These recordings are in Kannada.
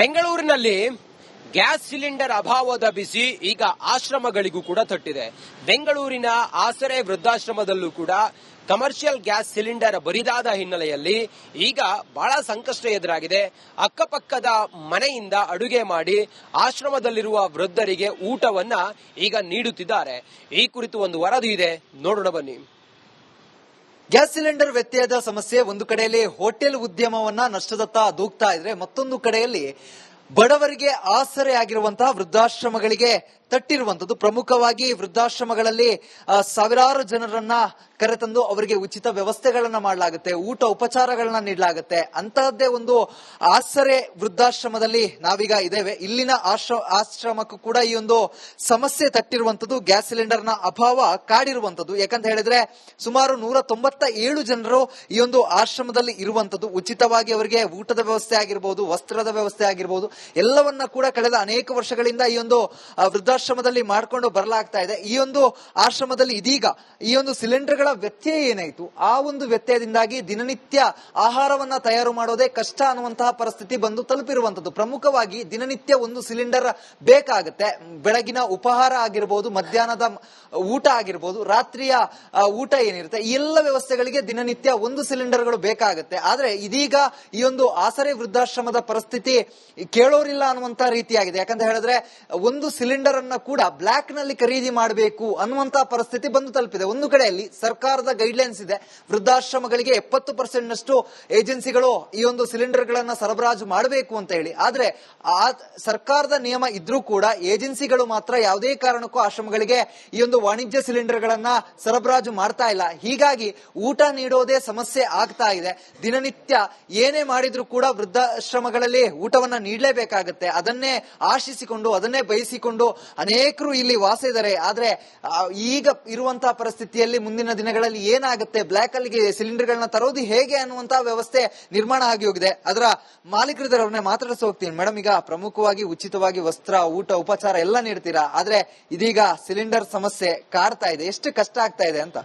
ಬೆಂಗಳೂರಿನಲ್ಲಿ ಗ್ಯಾಸ್ ಸಿಲಿಂಡರ್ ಅಭಾವದ ಬಿಸಿ ಈಗ ಆಶ್ರಮಗಳಿಗೂ ಕೂಡ ತಟ್ಟಿದೆ. ಬೆಂಗಳೂರಿನ ಆಸರೆ ವೃದ್ಧಾಶ್ರಮದಲ್ಲೂ ಕೂಡ ಕಮರ್ಷಿಯಲ್ ಗ್ಯಾಸ್ ಸಿಲಿಂಡರ್ ಬರಿದಾದ ಹಿನ್ನೆಲೆಯಲ್ಲಿ ಈಗ ಬಹಳ ಸಂಕಷ್ಟ ಎದುರಾಗಿದೆ. ಅಕ್ಕಪಕ್ಕದ ಮನೆಯಿಂದ ಅಡುಗೆ ಮಾಡಿ ಆಶ್ರಮದಲ್ಲಿರುವ ವೃದ್ಧರಿಗೆ ಊಟವನ್ನ ಈಗ ನೀಡುತ್ತಿದ್ದಾರೆ. ಈ ಕುರಿತು ಒಂದು ವರದಿ ಇದೆ, ನೋಡೋಣ ಬನ್ನಿ. ಗ್ಯಾಸ್ ಸಿಲಿಂಡರ್ ವ್ಯತ್ಯಯದ ಸಮಸ್ಯೆ ಒಂದು ಕಡೆಯಲ್ಲಿ ಹೋಟೆಲ್ ಉದ್ಯಮವನ್ನ ನಷ್ಟದತ್ತ ದೂಗ್ತಾ ಇದ್ರೆ, ಮತ್ತೊಂದು ಕಡೆಯಲ್ಲಿ ಬಡವರಿಗೆ ಆಸರೆ ಆಗಿರುವಂತಹ ವೃದ್ಧಾಶ್ರಮಗಳಿಗೆ ತಟ್ಟಿರುವಂತದ್ದು. ಪ್ರಮುಖವಾಗಿ ವೃದ್ಧಾಶ್ರಮಗಳಲ್ಲಿ ಸಾವಿರಾರು ಜನರನ್ನ ಕರೆತಂದು ಅವರಿಗೆ ಉಚಿತ ವ್ಯವಸ್ಥೆಗಳನ್ನ ಮಾಡಲಾಗುತ್ತೆ, ಊಟ ಉಪಚಾರಗಳನ್ನ ನೀಡಲಾಗುತ್ತೆ. ಅಂತಹದ್ದೇ ಒಂದು ಆಸರೆ ವೃದ್ಧಾಶ್ರಮದಲ್ಲಿ ನಾವೀಗ ಇದ್ದೇವೆ. ಇಲ್ಲಿನ ಆಶ್ರಮಕ್ಕೂ ಕೂಡ ಈ ಒಂದು ಸಮಸ್ಯೆ ತಟ್ಟಿರುವಂತದ್ದು. ಗ್ಯಾಸ್ ಸಿಲಿಂಡರ್ ನ ಅಭಾವ ಕಾಡಿರುವಂತದ್ದು. ಯಾಕಂತ ಹೇಳಿದ್ರೆ ಸುಮಾರು 197 ಜನರು ಈ ಒಂದು ಆಶ್ರಮದಲ್ಲಿ ಇರುವಂತದ್ದು. ಉಚಿತವಾಗಿ ಅವರಿಗೆ ಊಟದ ವ್ಯವಸ್ಥೆ ಆಗಿರ್ಬೋದು, ವಸ್ತ್ರದ ವ್ಯವಸ್ಥೆ ಆಗಿರ್ಬೋದು, ಎಲ್ಲವನ್ನ ಕೂಡ ಕಳೆದ ಅನೇಕ ವರ್ಷಗಳಿಂದ ಈ ಒಂದು ವೃದ್ಧಾಶ್ರಮದಲ್ಲಿ ಮಾಡ್ಕೊಂಡು ಬರಲಾಗ್ತಾ ಇದೆ. ಈ ಒಂದು ಆಶ್ರಮದಲ್ಲಿ ಇದೀಗ ಈ ಒಂದು ಸಿಲಿಂಡರ್ಗಳ ವ್ಯತ್ಯಯ ಏನಾಯ್ತು, ಆ ಒಂದು ವ್ಯತ್ಯಯದಿಂದಾಗಿ ದಿನನಿತ್ಯ ಆಹಾರವನ್ನ ತಯಾರು ಮಾಡೋದೇ ಕಷ್ಟ ಅನ್ನುವಂತಹ ಪರಿಸ್ಥಿತಿ ಬಂದು ತಲುಪಿರುವಂತದ್ದು. ಪ್ರಮುಖವಾಗಿ ದಿನನಿತ್ಯ ಒಂದು ಸಿಲಿಂಡರ್ ಬೇಕಾಗುತ್ತೆ. ಬೆಳಗಿನ ಉಪಹಾರ ಆಗಿರ್ಬೋದು, ಮಧ್ಯಾಹ್ನದ ಊಟ ಆಗಿರ್ಬೋದು, ರಾತ್ರಿಯ ಊಟ ಏನಿರುತ್ತೆ, ಈ ಎಲ್ಲ ವ್ಯವಸ್ಥೆಗಳಿಗೆ ದಿನನಿತ್ಯ ಒಂದು ಸಿಲಿಂಡರ್ಗಳು ಬೇಕಾಗುತ್ತೆ. ಆದ್ರೆ ಇದೀಗ ಈ ಒಂದು ಆಸರೆ ವೃದ್ಧಾಶ್ರಮದ ಪರಿಸ್ಥಿತಿ ಕೇಳೋರಿಲ್ಲ ಅನ್ನುವಂತ ರೀತಿಯಾಗಿದೆ. ಯಾಕಂತ ಹೇಳಿದ್ರೆ ಒಂದು ಸಿಲಿಂಡರ್ ಅನ್ನ ಕೂಡ ಬ್ಲಾಕ್ ನಲ್ಲಿ ಖರೀದಿ ಮಾಡಬೇಕು ಅನ್ನುವಂತಹ ಪರಿಸ್ಥಿತಿ ಬಂದು ತಲುಪಿದೆ. ಒಂದು ಕಡೆಯಲ್ಲಿ ಸರ್ಕಾರದ ಗೈಡ್ಲೈನ್ಸ್ ಇದೆ, ವೃದ್ಧಾಶ್ರಮಗಳಿಗೆ 70% ನಷ್ಟು ಏಜೆನ್ಸಿಗಳು ಈ ಒಂದು ಸಿಲಿಂಡರ್ ಗಳನ್ನ ಸರಬರಾಜು ಮಾಡಬೇಕು ಅಂತ ಹೇಳಿ. ಆದ್ರೆ ಆ ಸರ್ಕಾರದ ನಿಯಮ ಇದ್ರೂ ಕೂಡ ಏಜೆನ್ಸಿಗಳು ಮಾತ್ರ ಯಾವುದೇ ಕಾರಣಕ್ಕೂ ಆಶ್ರಮಗಳಿಗೆ ಈ ಒಂದು ವಾಣಿಜ್ಯ ಸಿಲಿಂಡರ್ ಗಳನ್ನ ಸರಬರಾಜು ಮಾಡ್ತಾ ಇಲ್ಲ. ಹೀಗಾಗಿ ಊಟ ನೀಡೋದೇ ಸಮಸ್ಯೆ ಆಗ್ತಾ ಇದೆ. ದಿನನಿತ್ಯ ಏನೇ ಮಾಡಿದ್ರು ಕೂಡ ವೃದ್ಧಾಶ್ರಮಗಳಲ್ಲಿ ಊಟವನ್ನ ನೀಡಲೇಬೇಕಾಗತ್ತೆ. ಅದನ್ನೇ ಆಶಿಸಿಕೊಂಡು, ಅದನ್ನೇ ಬಯಸಿಕೊಂಡು ಅನೇಕರು ಇಲ್ಲಿ ವಾಸ ಇದ್ದಾರೆ. ಆದ್ರೆ ಈಗ ಇರುವಂತಹ ಪರಿಸ್ಥಿತಿಯಲ್ಲಿ ಮುಂದಿನ ದಿನಗಳಲ್ಲಿ ಏನಾಗುತ್ತೆ, ಬ್ಲಾಕ್ ಅಲ್ಲಿ ಸಿಲಿಂಡರ್ ಗಳನ್ನ ತರೋದು ಹೇಗೆ ಅನ್ನುವಂತಹ ವ್ಯವಸ್ಥೆ ನಿರ್ಮಾಣ ಆಗಿ ಹೋಗಿದೆ. ಅದರ ಮಾಲೀಕರಿದ್ದಾರೆ, ಅವ್ರನ್ನೇ ಮಾತಾಡಿಸ ಹೋಗ್ತೀನಿ. ಮೇಡಮ್, ಈಗ ಪ್ರಮುಖವಾಗಿ ಉಚಿತವಾಗಿ ವಸ್ತ್ರ, ಊಟ, ಉಪಚಾರ ಎಲ್ಲ ನೀಡ್ತೀರಾ, ಆದ್ರೆ ಇದೀಗ ಸಿಲಿಂಡರ್ ಸಮಸ್ಯೆ ಕಾಡ್ತಾ ಇದೆ. ಎಷ್ಟು ಕಷ್ಟ ಆಗ್ತಾ ಇದೆ ಅಂತ?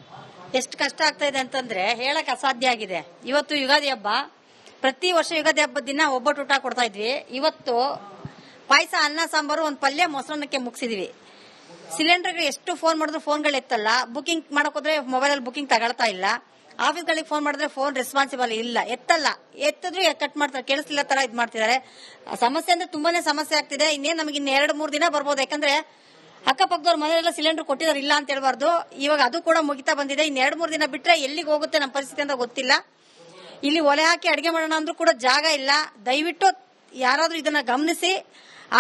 ಎಷ್ಟು ಕಷ್ಟ ಆಗ್ತಾ ಇದೆ ಅಂತಂದ್ರೆ ಹೇಳಕ್ ಅಸಾಧ್ಯ ಆಗಿದೆ. ಇವತ್ತು ಯುಗಾದಿ ಹಬ್ಬ, ಪ್ರತಿ ವರ್ಷ ಯುಗಾದಿ ಹಬ್ಬದ ದಿನ ಒಬ್ಬಟ್ಟು ಊಟ ಕೊಡ್ತಾ ಇದ್ವಿ. ಇವತ್ತು ಪಾಯಸ, ಅನ್ನ, ಸಾಂಬಾರು, ಒಂದು ಪಲ್ಯ, ಮೊಸರನ್ನಕ್ಕೆ ಮುಗಿಸಿದ್ವಿ. ಸಿಲಿಂಡರ್ಗೆ ಎಷ್ಟು ಫೋನ್ ಮಾಡಿದ್ರು ಫೋನ್ಗಳು ಎತ್ತಲ್ಲ. ಬುಕಿಂಗ್ ಮಾಡಕ್ ಹೋದ್ರೆ ಮೊಬೈಲ್ ಬುಕಿಂಗ್ ತಗೊಳ್ತಾ ಇಲ್ಲ. ಆಫೀಸ್ಗಳಿಗೆ ಫೋನ್ ಮಾಡಿದ್ರೆ ಫೋನ್ ರೆಸ್ಪಾನ್ಸಿಬಲ್ ಇಲ್ಲ, ಎತ್ತಲ್ಲ. ಎತ್ತಿದ್ರು ಕಟ್ ಮಾಡ್ತಾರೆ, ಕೇಳಿಸ್ಲಿಲ್ಲ ತರ ಇದ್ ಮಾಡ್ತಿದ್ದಾರೆ. ಸಮಸ್ಯೆ ಅಂದ್ರೆ ತುಂಬಾನೇ ಸಮಸ್ಯೆ ಆಗ್ತಿದೆ. ಇನ್ನೇನ್ ನಮಗೆ 2-3 ದಿನ ಬರ್ಬೋದು. ಯಾಕಂದ್ರೆ ಅಕ್ಕಪಕ್ಕದವ್ರ ಮನೆಯಲ್ಲ ಸಿಲಿಂಡರ್ ಕೊಟ್ಟಿದ್ದಾರೆ, ಇಲ್ಲ ಅಂತ ಹೇಳ್ಬಾರ್ದು. ಇವಾಗ ಅದು ಕೂಡ ಮುಗಿತಾ ಬಂದಿದೆ. 2-3 ದಿನ ಬಿಟ್ರೆ ಎಲ್ಲಿಗೆ ಹೋಗುತ್ತೆ ನಮ್ಮ ಪರಿಸ್ಥಿತಿ ಅಂತ ಗೊತ್ತಿಲ್ಲ. ಇಲ್ಲಿ ಒಲೆ ಹಾಕಿ ಅಡಿಗೆ ಮಾಡೋಣ ಅಂದ್ರೂ ಕೂಡ ಜಾಗ ಇಲ್ಲ. ದಯವಿಟ್ಟು ಯಾರಾದ್ರೂ ಇದನ್ನ ಗಮನಿಸಿ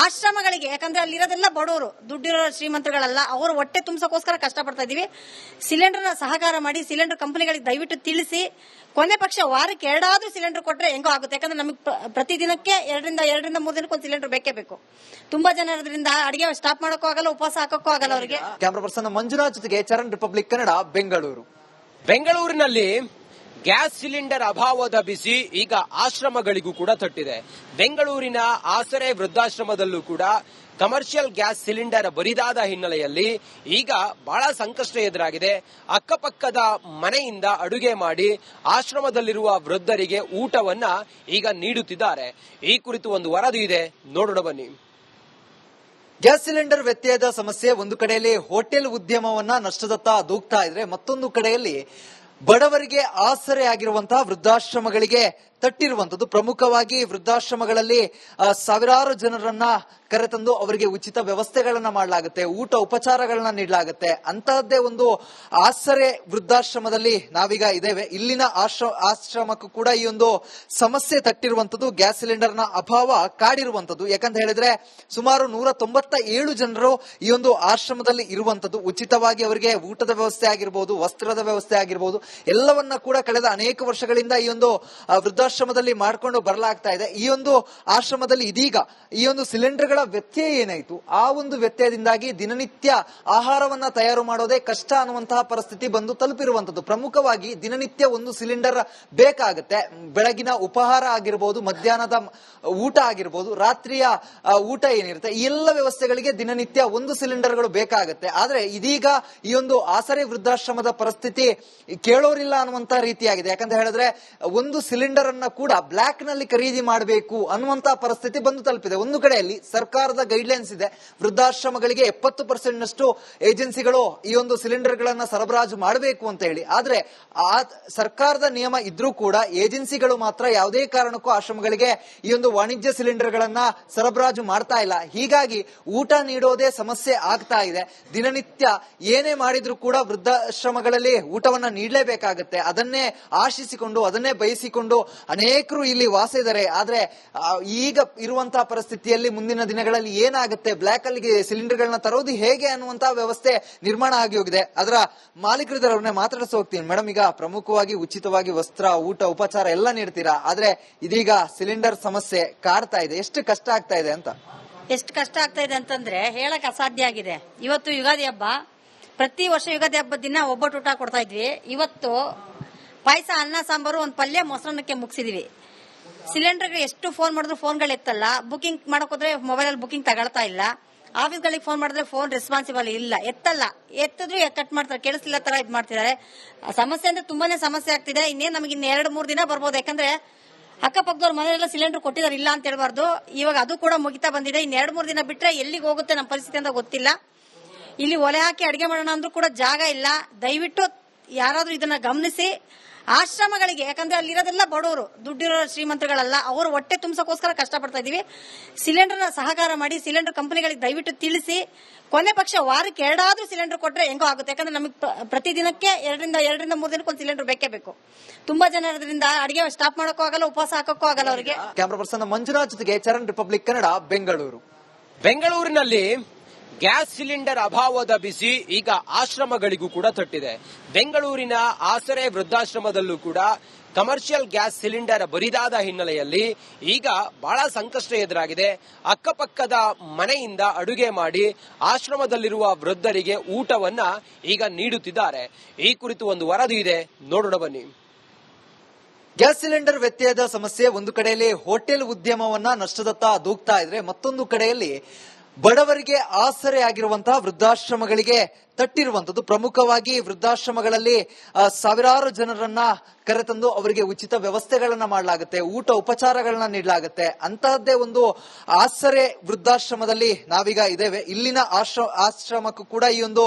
ಆಶ್ರಮಗಳಿಗೆ, ಯಾಕಂದ್ರೆ ಅಲ್ಲಿರೋದೆಲ್ಲ ಬಡವರು, ದುಡ್ಡಿರೋ ಶ್ರೀಮಂತರುಗಳಲ್ಲ, ಅವರು ಹೊಟ್ಟೆ ತುಂಬಿಸೋಕೋಸ್ಕರ ಕಷ್ಟಪಡ್ತಾ ಇದೀವಿ. ಸಿಲಿಂಡರ್ನ ಸಹಕಾರ ಮಾಡಿ ಸಿಲಿಂಡರ್ ಕಂಪನಿಗಳಿಗೆ ದಯವಿಟ್ಟು ತಿಳಿಸಿ, ಕೊನೆ ಪಕ್ಷ ವಾರಕ್ಕೆ 2 ಆದ್ರೂ ಸಿಲಿಂಡರ್ ಕೊಟ್ರೆ ಹೆಂಗೋ ಆಗುತ್ತೆ. ಯಾಕಂದ್ರೆ ನಮಗೆ ಪ್ರತಿದಿನಕ್ಕೆ 2-3 ದಿನಕ್ಕೆ ಒಂದು ಸಿಲಿಂಡರ್ ಬೇಕೇ ಬೇಕು. ತುಂಬಾ ಜನ ಇರೋದ್ರಿಂದ ಅಡಿಗೆ ಸ್ಟಾಪ್ ಮಾಡೋಕ್ಕೂ ಆಗಲ್ಲ, ಉಪವಾಸ ಹಾಕೋಕ್ಕೂ ಆಗಲ್ಲ ಅವರಿಗೆ. ಕ್ಯಾಮರಾ ಪರ್ಸನ್ ಮಂಜುನಾಥ್ ಜೊತೆಗೆ ಚರಣ್, ರಿಪಬ್ಲಿಕ್ ಕನ್ನಡ, ಬೆಂಗಳೂರು. ಬೆಂಗಳೂರಿನಲ್ಲಿ ಗ್ಯಾಸ್ ಸಿಲಿಂಡರ್ ಅಭಾವದ ಬಿಸಿ ಈಗ ಆಶ್ರಮಗಳಿಗೂ ಕೂಡ ತಟ್ಟಿದೆ. ಬೆಂಗಳೂರಿನ ಆಸರೆ ವೃದ್ಧಾಶ್ರಮದಲ್ಲೂ ಕೂಡ ಕಮರ್ಷಿಯಲ್ ಗ್ಯಾಸ್ ಸಿಲಿಂಡರ್ ಬರಿದಾದ ಹಿನ್ನೆಲೆಯಲ್ಲಿ ಈಗ ಬಹಳ ಸಂಕಷ್ಟ ಎದುರಾಗಿದೆ. ಅಕ್ಕಪಕ್ಕದ ಮನೆಯಿಂದ ಅಡುಗೆ ಮಾಡಿ ಆಶ್ರಮದಲ್ಲಿರುವ ವೃದ್ಧರಿಗೆ ಊಟವನ್ನ ಈಗ ನೀಡುತ್ತಿದ್ದಾರೆ. ಈ ಕುರಿತು ಒಂದು ವರದಿ ಇದೆ, ನೋಡೋಣ ಬನ್ನಿ. ಗ್ಯಾಸ್ ಸಿಲಿಂಡರ್ ವ್ಯತ್ಯಯದ ಸಮಸ್ಯೆ ಒಂದು ಕಡೆಯಲ್ಲಿ ಹೋಟೆಲ್ ಉದ್ಯಮವನ್ನ ನಷ್ಟದತ್ತ ದೂಗ್ತಾ ಇದ್ರೆ, ಮತ್ತೊಂದು ಕಡೆಯಲ್ಲಿ ಬಡವರಿಗೆ ಆಸರೆ ಆಗಿರುವಂತಹ ವೃದ್ಧಾಶ್ರಮಗಳಿಗೆ ತಟ್ಟಿರುವಂತದ್ದು. ಪ್ರಮುಖವಾಗಿ ವೃದ್ಧಾಶ್ರಮಗಳಲ್ಲಿ ಸಾವಿರಾರು ಜನರನ್ನ ಕರೆತಂದು ಅವರಿಗೆ ಉಚಿತ ವ್ಯವಸ್ಥೆಗಳನ್ನ ಮಾಡಲಾಗುತ್ತೆ, ಊಟ ಉಪಚಾರಗಳನ್ನ ನೀಡಲಾಗುತ್ತೆ. ಅಂತಹದ್ದೇ ಒಂದು ಆಸರೆ ವೃದ್ಧಾಶ್ರಮದಲ್ಲಿ ನಾವೀಗ ಇದ್ದೇವೆ. ಇಲ್ಲಿನ ಆಶ್ರಮಕ್ಕೂ ಕೂಡ ಈ ಒಂದು ಸಮಸ್ಯೆ ತಟ್ಟಿರುವಂತದ್ದು. ಗ್ಯಾಸ್ ಸಿಲಿಂಡರ್ ನ ಅಭಾವ ಕಾಡಿರುವಂತದ್ದು. ಯಾಕಂತ ಹೇಳಿದ್ರೆ ಸುಮಾರು 197 ಜನರು ಈ ಒಂದು ಆಶ್ರಮದಲ್ಲಿ ಇರುವಂತದ್ದು. ಉಚಿತವಾಗಿ ಅವರಿಗೆ ಊಟದ ವ್ಯವಸ್ಥೆ ಆಗಿರ್ಬೋದು, ವಸ್ತ್ರದ ವ್ಯವಸ್ಥೆ ಆಗಿರ್ಬೋದು, ಎಲ್ಲವನ್ನ ಕೂಡ ಕಳೆದ ಅನೇಕ ವರ್ಷಗಳಿಂದ ಈ ಒಂದು ವೃದ್ಧಾಶ್ರಮದಲ್ಲಿ ಮಾಡ್ಕೊಂಡು ಬರಲಾಗ್ತಾ ಇದೆ. ಈ ಒಂದು ಆಶ್ರಮದಲ್ಲಿ ಇದೀಗ ಈ ಒಂದು ಸಿಲಿಂಡರ್ಗಳ ವ್ಯತ್ಯಯ ಏನಾಯ್ತು, ಆ ಒಂದು ವ್ಯತ್ಯಯದಿಂದಾಗಿ ದಿನನಿತ್ಯ ಆಹಾರವನ್ನ ತಯಾರು ಮಾಡೋದೇ ಕಷ್ಟ ಅನ್ನುವಂತಹ ಪರಿಸ್ಥಿತಿ ಬಂದು ತಲುಪಿರುವಂತದ್ದು. ಪ್ರಮುಖವಾಗಿ ದಿನನಿತ್ಯ ಒಂದು ಸಿಲಿಂಡರ್ ಬೇಕಾಗುತ್ತೆ. ಬೆಳಗಿನ ಉಪಹಾರ ಆಗಿರ್ಬೋದು, ಮಧ್ಯಾಹ್ನದ ಊಟ ಆಗಿರ್ಬೋದು, ರಾತ್ರಿಯ ಊಟ ಏನಿರುತ್ತೆ, ಈ ಎಲ್ಲ ವ್ಯವಸ್ಥೆಗಳಿಗೆ ದಿನನಿತ್ಯ ಒಂದು ಸಿಲಿಂಡರ್ಗಳು ಬೇಕಾಗುತ್ತೆ. ಆದ್ರೆ ಇದೀಗ ಈ ಒಂದು ಆಸರೆ ವೃದ್ಧಾಶ್ರಮದ ಪರಿಸ್ಥಿತಿ ಕೇಳೋರಿಲ್ಲ ಅನ್ನುವಂತ ರೀತಿಯಾಗಿದೆ. ಯಾಕಂತ ಹೇಳಿದ್ರೆ ಒಂದು ಸಿಲಿಂಡರ್ ಅನ್ನ ಕೂಡ ಬ್ಲಾಕ್ ನಲ್ಲಿ ಖರೀದಿ ಮಾಡಬೇಕು ಅನ್ನುವಂತ ಪರಿಸ್ಥಿತಿ ಬಂದು ತಲುಪಿದೆ. ಒಂದು ಕಡೆಯಲ್ಲಿ ಸರ್ಕಾರದ ಗೈಡ್ಲೈನ್ಸ್ ಇದೆ, ವೃದ್ಧಾಶ್ರಮಗಳಿಗೆ 70% ನಷ್ಟು ಏಜೆನ್ಸಿಗಳು ಈ ಒಂದು ಸಿಲಿಂಡರ್ ಗಳನ್ನ ಸರಬರಾಜು ಮಾಡಬೇಕು ಅಂತ ಹೇಳಿ. ಆದ್ರೆ ಆ ಸರ್ಕಾರದ ನಿಯಮ ಇದ್ರೂ ಕೂಡ ಏಜೆನ್ಸಿಗಳು ಮಾತ್ರ ಯಾವುದೇ ಕಾರಣಕ್ಕೂ ಆಶ್ರಮಗಳಿಗೆ ಈ ಒಂದು ವಾಣಿಜ್ಯ ಸಿಲಿಂಡರ್ ಗಳನ್ನ ಸರಬರಾಜು ಮಾಡ್ತಾ ಇಲ್ಲ. ಹೀಗಾಗಿ ಊಟ ನೀಡೋದೇ ಸಮಸ್ಯೆ ಆಗ್ತಾ ಇದೆ. ದಿನನಿತ್ಯ ಏನೇ ಮಾಡಿದ್ರು ಕೂಡ ವೃದ್ಧಾಶ್ರಮಗಳಲ್ಲಿ ಊಟವನ್ನ ನೀಡಲೇಬೇಕಾಗತ್ತೆ. ಅದನ್ನೇ ಆಶಿಸಿಕೊಂಡು ಅದನ್ನೇ ಬಯಸಿಕೊಂಡು ಅನೇಕರು ಇಲ್ಲಿ ವಾಸ ಇದ್ದಾರೆ. ಆದ್ರೆ ಈಗ ಇರುವಂತಹ ಪರಿಸ್ಥಿತಿಯಲ್ಲಿ ಮುಂದಿನ ದಿನಗಳಲ್ಲಿ ಏನಾಗುತ್ತೆ, ಬ್ಲಾಕ್ ಅಲ್ಲಿ ಸಿಲಿಂಡರ್ ಗಳನ್ನ ತರೋದು ಹೇಗೆ ಅನ್ನುವಂತಹ ವ್ಯವಸ್ಥೆ ನಿರ್ಮಾಣ ಆಗಿ ಹೋಗಿದೆ. ಅದರ ಮಾಲೀಕರಿದ್ದಾರೆ, ಅವ್ರನ್ನೇ ಮಾತಾಡಿಸಿ ಹೋಗ್ತೀನಿ. ಮೇಡಮ್, ಈಗ ಪ್ರಮುಖವಾಗಿ ಉಚಿತವಾಗಿ ವಸ್ತ್ರ, ಊಟ, ಉಪಚಾರ ಎಲ್ಲ ನೀಡ್ತೀರಾ, ಆದ್ರೆ ಇದೀಗ ಸಿಲಿಂಡರ್ ಸಮಸ್ಯೆ ಕಾಡ್ತಾ ಇದೆ. ಎಷ್ಟು ಕಷ್ಟ ಆಗ್ತಾ ಇದೆ ಅಂತ? ಎಷ್ಟು ಕಷ್ಟ ಆಗ್ತಾ ಇದೆ ಅಂತಂದ್ರೆ ಹೇಳಕ್ ಅಸಾಧ್ಯ ಆಗಿದೆ. ಇವತ್ತು ಯುಗಾದಿ ಹಬ್ಬ, ಪ್ರತಿ ವರ್ಷ ಯುಗಾದಿ ಹಬ್ಬದ ದಿನ ಒಬ್ಬಟ್ಟು ಊಟ ಕೊಡ್ತಾ ಇದ್ವಿ. ಇವತ್ತು ಪಾಯಸ, ಅನ್ನ, ಸಾಂಬಾರು, ಒಂದು ಪಲ್ಯ, ಮೊಸರನ್ನಕ್ಕೆ ಮುಗಿಸಿದೀವಿ. ಸಿಲಿಂಡರ್ಗೆ ಎಷ್ಟು ಫೋನ್ ಮಾಡಿದ್ರು ಫೋನ್ಗಳು ಎತ್ತಲ್ಲ. ಬುಕಿಂಗ್ ಮಾಡಕ್ ಹೋದ್ರೆ ಮೊಬೈಲ್ ಬುಕಿಂಗ್ ತಗೊಳ್ತಾ ಇಲ್ಲ. ಆಫೀಸ್ಗಳಿಗೆ ಫೋನ್ ಮಾಡಿದ್ರೆ ಫೋನ್ ರೆಸ್ಪಾನ್ಸಿಬಲ್ ಇಲ್ಲ, ಎತ್ತಲ್ಲ. ಎತ್ತಿದ್ರು ಕಟ್ ಮಾಡ್ತಾರೆ, ಕೇಳಿಸ್ಲಿಲ್ಲ ತರ ಇದ್ ಮಾಡ್ತಿದ್ದಾರೆ. ಸಮಸ್ಯೆ ಅಂದ್ರೆ ತುಂಬಾನೇ ಸಮಸ್ಯೆ ಆಗ್ತಿದೆ. ಇನ್ನೇನ್ ನಮಗೆ ಇನ್ನು 2-3 ದಿನ ಬರ್ಬೋದು. ಯಾಕಂದ್ರೆ ಅಕ್ಕಪಕ್ಕದವ್ರ ಮನೆಯಲ್ಲ ಸಿಲಿಂಡರ್ ಕೊಟ್ಟಿದ್ದಾರೆ, ಇಲ್ಲ ಅಂತ ಹೇಳ್ಬಾರ್ದು. ಇವಾಗ ಅದು ಕೂಡ ಮುಗಿತಾ ಬಂದಿದೆ. ಇನ್ನು 2-3 ದಿನ ಬಿಟ್ರೆ ಎಲ್ಲಿಗೆ ಹೋಗುತ್ತೆ ನಮ್ಮ ಪರಿಸ್ಥಿತಿ ಅಂತ ಗೊತ್ತಿಲ್ಲ. ಇಲ್ಲಿ ಒಲೆ ಹಾಕಿ ಅಡಿಗೆ ಮಾಡೋಣ ಅಂದ್ರೂ ಕೂಡ ಜಾಗ ಇಲ್ಲ. ದಯವಿಟ್ಟು ಯಾರಾದ್ರೂ ಇದನ್ನ ಗಮನಿಸಿ ಆಶ್ರಮಗಳಿಗೆ, ಯಾಕಂದ್ರೆ ಅಲ್ಲಿರೋದೆಲ್ಲ ಬಡವರು, ದುಡ್ಡಿರೋ ಶ್ರೀಮಂತಗಳಲ್ಲ, ಅವರು ಹೊಟ್ಟೆ ತುಂಬಸಕ್ಕೋಸ್ಕರ ಕಷ್ಟಪಡ್ತಾ ಇದೀವಿ. ಸಿಲಿಂಡರ್ನ ಸಹಕಾರ ಮಾಡಿ ಸಿಲಿಂಡರ್ ಕಂಪನಿಗಳಿಗೆ ದಯವಿಟ್ಟು ತಿಳಿಸಿ, ಕೊನೆ ಪಕ್ಷ ವಾರಕ್ಕೆ 2 ಸಿಲಿಂಡರ್ ಕೊಟ್ರೆ ಹೆಂಗೋ ಆಗುತ್ತೆ. ಯಾಕಂದ್ರೆ ನಮಗೆ ಪ್ರತಿದಿನಕ್ಕೆ 2-3 ದಿನಕ್ಕೆ ಒಂದು ಸಿಲಿಂಡರ್ ಬೇಕೇ ಬೇಕು. ತುಂಬಾ ಜನ ಇರೋದ್ರಿಂದ ಅಡಿಗೆ ಸ್ಟಾಪ್ ಮಾಡೋಕ್ಕೂ ಆಗಲ್ಲ, ಉಪವಾಸ ಹಾಕೋಕ್ಕೂ ಆಗಲ್ಲ ಅವರಿಗೆ. ಕ್ಯಾಮರಾ ಪರ್ಸನ್ ಮಂಜುನಾಥ್ ಜೊತೆಗೆ ಚರಣ್, ರಿಪಬ್ಲಿಕ್ ಕನ್ನಡ, ಬೆಂಗಳೂರು. ಬೆಂಗಳೂರಿನಲ್ಲಿ ಗ್ಯಾಸ್ ಸಿಲಿಂಡರ್ ಅಭಾವದ ಬಿಸಿ ಈಗ ಆಶ್ರಮಗಳಿಗೂ ಕೂಡ ತಟ್ಟಿದೆ. ಬೆಂಗಳೂರಿನ ಆಸರೆ ವೃದ್ಧಾಶ್ರಮದಲ್ಲೂ ಕೂಡ ಕಮರ್ಷಿಯಲ್ ಗ್ಯಾಸ್ ಸಿಲಿಂಡರ್ ಬರಿದಾದ ಹಿನ್ನೆಲೆಯಲ್ಲಿ ಈಗ ಬಹಳ ಸಂಕಷ್ಟ ಎದುರಾಗಿದೆ. ಅಕ್ಕಪಕ್ಕದ ಮನೆಯಿಂದ ಅಡುಗೆ ಮಾಡಿ ಆಶ್ರಮದಲ್ಲಿರುವ ವೃದ್ಧರಿಗೆ ಊಟವನ್ನ ಈಗ ನೀಡುತ್ತಿದ್ದಾರೆ. ಈ ಕುರಿತು ಒಂದು ವರದಿ ಇದೆ, ನೋಡೋಣ ಬನ್ನಿ. ಗ್ಯಾಸ್ ಸಿಲಿಂಡರ್ ವ್ಯತ್ಯಯದ ಸಮಸ್ಯೆ ಒಂದು ಕಡೆಯಲ್ಲಿ ಹೋಟೆಲ್ ಉದ್ಯಮವನ್ನ ನಷ್ಟದತ್ತ ದೂಗ್ತಾ ಇದ್ರೆ, ಮತ್ತೊಂದು ಕಡೆಯಲ್ಲಿ ಬಡವರಿಗೆ ಆಸರೆ ಆಗಿರುವಂತಹ ವೃದ್ಧಾಶ್ರಮಗಳಿಗೆ ತಟ್ಟಿರುವಂತದ್ದು. ಪ್ರಮುಖವಾಗಿ ವೃದ್ಧಾಶ್ರಮಗಳಲ್ಲಿ ಸಾವಿರಾರು ಜನರನ್ನ ಕರೆತಂದು ಅವರಿಗೆ ಉಚಿತ ವ್ಯವಸ್ಥೆಗಳನ್ನ ಮಾಡಲಾಗುತ್ತೆ, ಊಟ ಉಪಚಾರಗಳನ್ನ ನೀಡಲಾಗುತ್ತೆ. ಅಂತಹದ್ದೇ ಒಂದು ಆಸರೆ ವೃದ್ಧಾಶ್ರಮದಲ್ಲಿ ನಾವೀಗ ಇದ್ದೇವೆ. ಇಲ್ಲಿನ ಆಶ್ರಮಕ್ಕೂ ಕೂಡ ಈ ಒಂದು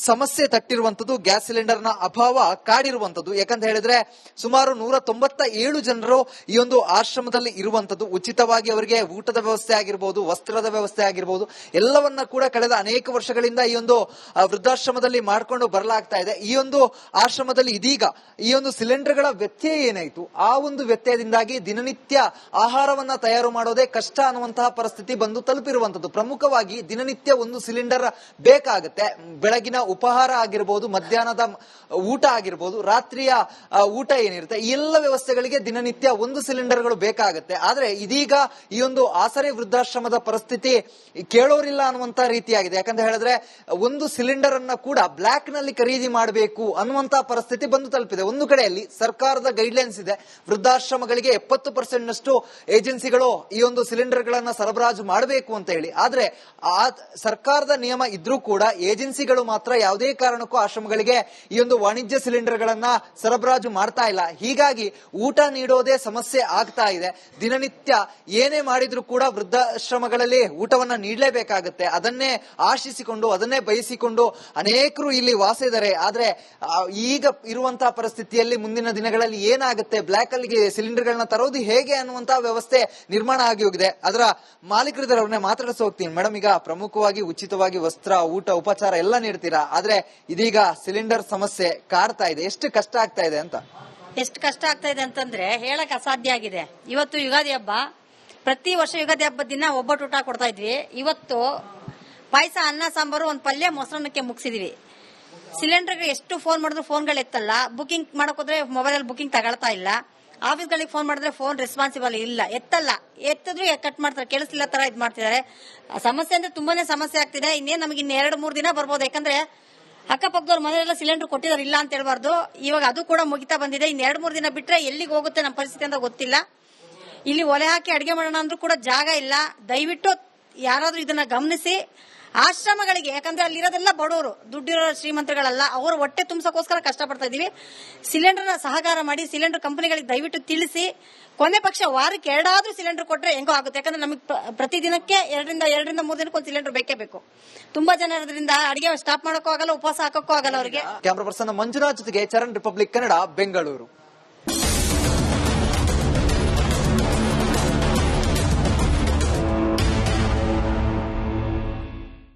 ಸಮಸ್ಯೆ ತಟ್ಟಿರುವಂತದ್ದು, ಗ್ಯಾಸ್ ಸಿಲಿಂಡರ್ ನ ಅಭಾವ ಕಾಡಿರುವಂತದ್ದು. ಯಾಕಂತ ಹೇಳಿದ್ರೆ ಸುಮಾರು 197 ಜನರು ಈ ಒಂದು ಆಶ್ರಮದಲ್ಲಿ ಇರುವಂತದ್ದು. ಉಚಿತವಾಗಿ ಅವರಿಗೆ ಊಟದ ವ್ಯವಸ್ಥೆ ಆಗಿರ್ಬೋದು, ವಸ್ತ್ರದ ವ್ಯವಸ್ಥೆ ಆಗಿರ್ಬೋದು, ಎಲ್ಲವನ್ನ ಕೂಡ ಕಳೆದ ಅನೇಕ ವರ್ಷಗಳಿಂದ ಈ ಒಂದು ವೃದ್ಧಾಶ್ರಮದಲ್ಲಿ ಮಾಡ್ಕೊಂಡು ಬರಲಾಗ್ತಾ ಇದೆ. ಈ ಒಂದು ಆಶ್ರಮದಲ್ಲಿ ಇದೀಗ ಈ ಒಂದು ಸಿಲಿಂಡರ್ಗಳ ವ್ಯತ್ಯಯ ಏನಾಯ್ತು, ಆ ಒಂದು ವ್ಯತ್ಯಯದಿಂದಾಗಿ ದಿನನಿತ್ಯ ಆಹಾರವನ್ನ ತಯಾರು ಮಾಡೋದೇ ಕಷ್ಟ ಅನ್ನುವಂತಹ ಪರಿಸ್ಥಿತಿ ಬಂದು ತಲುಪಿರುವಂತದ್ದು. ಪ್ರಮುಖವಾಗಿ ದಿನನಿತ್ಯ ಒಂದು ಸಿಲಿಂಡರ್ ಬೇಕಾಗುತ್ತೆ. ಬೆಳಗಿನ ಉಪಹಾರ ಆಗಿರ್ಬೋದು, ಮಧ್ಯಾಹ್ನದ ಊಟ ಆಗಿರ್ಬೋದು, ರಾತ್ರಿಯ ಊಟ ಏನಿರುತ್ತೆ, ಈ ಎಲ್ಲ ವ್ಯವಸ್ಥೆಗಳಿಗೆ ದಿನನಿತ್ಯ ಒಂದು ಸಿಲಿಂಡರ್ಗಳು ಬೇಕಾಗುತ್ತೆ. ಆದ್ರೆ ಇದೀಗ ಈ ಒಂದು ಆಸರೆ ವೃದ್ಧಾಶ್ರಮದ ಪರಿಸ್ಥಿತಿ ಕೇಳೋರಿಲ್ಲ ಅನ್ನುವಂತ ರೀತಿಯಾಗಿದೆ. ಯಾಕಂತ ಹೇಳಿದ್ರೆ ಒಂದು ಸಿಲಿಂಡರ್ ಅನ್ನ ಕೂಡ ಬ್ಲಾಕ್ ನಲ್ಲಿ ಖರೀದಿ ಮಾಡಬೇಕು ಅನ್ನುವಂತ ಪರಿಸ್ಥಿತಿ ಬಂದು ತಲುಪಿದೆ. ಒಂದು ಕಡೆಯಲ್ಲಿ ಸರ್ಕಾರದ ಗೈಡ್ಲೈನ್ಸ್ ಇದೆ, ವೃದ್ಧಾಶ್ರಮಗಳಿಗೆ 70% ನಷ್ಟು ಏಜೆನ್ಸಿಗಳು ಈ ಒಂದು ಸಿಲಿಂಡರ್ ಗಳನ್ನ ಸರಬರಾಜು ಮಾಡಬೇಕು ಅಂತ ಹೇಳಿ. ಆದ್ರೆ ಆ ಸರ್ಕಾರದ ನಿಯಮ ಇದ್ರೂ ಕೂಡ ಏಜೆನ್ಸಿಗಳು ಮಾತ್ರ ಯಾವುದೇ ಕಾರಣಕ್ಕೂ ಆಶ್ರಮಗಳಿಗೆ ಈ ಒಂದು ವಾಣಿಜ್ಯ ಸಿಲಿಂಡರ್ ಗಳನ್ನ ಸರಬರಾಜು ಮಾಡ್ತಾ ಇಲ್ಲ. ಹೀಗಾಗಿ ಊಟ ನೀಡೋದೇ ಸಮಸ್ಯೆ ಆಗ್ತಾ ಇದೆ. ದಿನನಿತ್ಯ ಏನೇ ಮಾಡಿದ್ರು ಕೂಡ ವೃದ್ಧಾಶ್ರಮಗಳಲ್ಲಿ ಊಟವನ್ನ ನೀಡಲೇಬೇಕಾಗುತ್ತೆ. ಅದನ್ನೇ ಆಶಿಸಿಕೊಂಡು ಅದನ್ನೇ ಬಯಸಿಕೊಂಡು ಅನೇಕರು ಇಲ್ಲಿ ವಾಸ ಇದ್ದಾರೆ. ಆದ್ರೆ ಈಗ ಇರುವಂತಹ ಪರಿಸ್ಥಿತಿಯಲ್ಲಿ ಮುಂದಿನ ದಿನಗಳಲ್ಲಿ ಏನಾಗುತ್ತೆ, ಬ್ಲಾಕ್ ಅಲ್ಲಿ ಸಿಲಿಂಡರ್ ಗಳನ್ನ ತರೋದು ಹೇಗೆ ಅನ್ನುವಂತಹ ವ್ಯವಸ್ಥೆ ನಿರ್ಮಾಣ ಆಗಿ ಹೋಗಿದೆ. ಅದರ ಮಾಲೀಕರಿದ್ದಾರೆ, ಅವ್ರನ್ನೇ ಮಾತಾಡಿಸಿ ಹೋಗ್ತೀನಿ. ಮೇಡಮ್, ಈಗ ಪ್ರಮುಖವಾಗಿ ಉಚಿತವಾಗಿ ವಸ್ತ್ರ, ಊಟ, ಉಪಚಾರ ಎಲ್ಲ ನೀಡ್ತೀರಾ, ಆದ್ರೆ ಇದೀಗ ಸಿಲಿಂಡರ್ ಸಮಸ್ಯೆ ಕಾಡ್ತಾ ಇದೆ. ಎಷ್ಟು ಕಷ್ಟ ಆಗ್ತಾ ಇದೆ ಅಂತ? ಎಷ್ಟು ಕಷ್ಟ ಆಗ್ತಾ ಇದೆ ಅಂತಂದ್ರೆ ಹೇಳಕ್ ಅಸಾಧ್ಯ ಆಗಿದೆ. ಇವತ್ತು ಯುಗಾದಿ ಹಬ್ಬ, ಪ್ರತಿ ವರ್ಷ ಯುಗಾದಿ ಹಬ್ಬದ ದಿನ ಒಬ್ಬಟ್ಟು ಊಟ ಕೊಡ್ತಾ ಇದ್ವಿ. ಇವತ್ತು ಪಾಯಸ, ಅನ್ನ, ಸಾಂಬಾರು, ಒಂದು ಪಲ್ಯ, ಮೊಸರನ್ನಕ್ಕೆ ಮುಗಿಸಿದೀವಿ. ಸಿಲಿಂಡರ್ಗೆ ಎಷ್ಟು ಫೋನ್ ಮಾಡಿದ್ರು ಫೋನ್ಗಳು ಎತ್ತಲ್ಲ. ಬುಕಿಂಗ್ ಮಾಡಕ್ ಹೋದ್ರೆ ಮೊಬೈಲ್ ಬುಕಿಂಗ್ ತಗೊಳ್ತಾ ಇಲ್ಲ. ಆಫೀಸ್ಗಳಿಗೆ ಫೋನ್ ಮಾಡಿದ್ರೆ ಫೋನ್ ರೆಸ್ಪಾನ್ಸಿಬಲ್ ಇಲ್ಲ, ಎತ್ತಲ್ಲ. ಎತ್ತಿದ್ರು ಕಟ್ ಮಾಡ್ತಾರೆ, ಕೇಳಿಸ್ಲಿಲ್ಲ ತರ ಇದ್ ಮಾಡ್ತಿದ್ದಾರೆ. ಸಮಸ್ಯೆ ಅಂದ್ರೆ ತುಂಬಾನೇ ಸಮಸ್ಯೆ ಆಗ್ತಿದೆ. ಇನ್ನೇನ್ ನಮಗೆ ಇನ್ನು 2-3 ದಿನ ಬರ್ಬೋದು. ಯಾಕಂದ್ರೆ ಅಕ್ಕಪಕ್ಕದವ್ರ ಮನೆಯಲ್ಲ ಸಿಲಿಂಡರ್ ಕೊಟ್ಟಿದ್ದಾರೆ, ಇಲ್ಲ ಅಂತ ಹೇಳ್ಬಾರ್ದು. ಇವಾಗ ಅದು ಕೂಡ ಮುಗಿತಾ ಬಂದಿದೆ. ಇನ್ನು 2-3 ದಿನ ಬಿಟ್ರೆ ಎಲ್ಲಿಗೆ ಹೋಗುತ್ತೆ ನಮ್ಮ ಪರಿಸ್ಥಿತಿ ಅಂತ ಗೊತ್ತಿಲ್ಲ. ಇಲ್ಲಿ ಒಲೆ ಹಾಕಿ ಅಡಿಗೆ ಮಾಡೋಣ ಅಂದ್ರೂ ಕೂಡ ಜಾಗ ಇಲ್ಲ. ದಯವಿಟ್ಟು ಯಾರಾದ್ರೂ ಇದನ್ನ ಗಮನಿಸಿ ಆಶ್ರಮಗಳಿಗೆ, ಯಾಕಂದ್ರೆ ಅಲ್ಲಿರೋದೆಲ್ಲ ಬಡವರು, ದುಡ್ಡಿರೋ ಶ್ರೀಮಂತರುಗಳಲ್ಲ, ಅವರು ಹೊಟ್ಟೆ ತುಂಬಿಸೋಕೋಸ್ಕರ ಕಷ್ಟಪಡ್ತಾ ಇದೀವಿ. ಸಿಲಿಂಡರ್ನ ಸಹಕಾರ ಮಾಡಿ ಸಿಲಿಂಡರ್ ಕಂಪನಿಗಳಿಗೆ ದಯವಿಟ್ಟು ತಿಳಿಸಿ, ಕೊನೆ ಪಕ್ಷ ವಾರಕ್ಕೆ 2 ಆದ್ರೂ ಸಿಲಿಂಡರ್ ಕೊಟ್ರೆ ಹೆಂಗೋ ಆಗುತ್ತೆ. ಯಾಕಂದ್ರೆ ನಮಗೆ ಪ್ರತಿದಿನಕ್ಕೆ 2 ರಿಂದ 3 ದಿನಕ್ಕೆ ಒಂದು ಸಿಲಿಂಡರ್ ಬೇಕೇ ಬೇಕು. ತುಂಬಾ ಜನ ಇರೋದ್ರಿಂದ ಅಡಿಗೆ ಸ್ಟಾಪ್ ಮಾಡೋಕ್ಕೂ ಆಗಲ್ಲ, ಉಪವಾಸ ಹಾಕೋಕ್ಕೂ ಆಗಲ್ಲ ಅವರಿಗೆ. ಕ್ಯಾಮರಾ ಪರ್ಸನ್ ಮಂಜುನಾಥ್ ಜೊತೆಗೆ ಚರಣ್, ರಿಪಬ್ಲಿಕ್ ಕನ್ನಡ, ಬೆಂಗಳೂರು.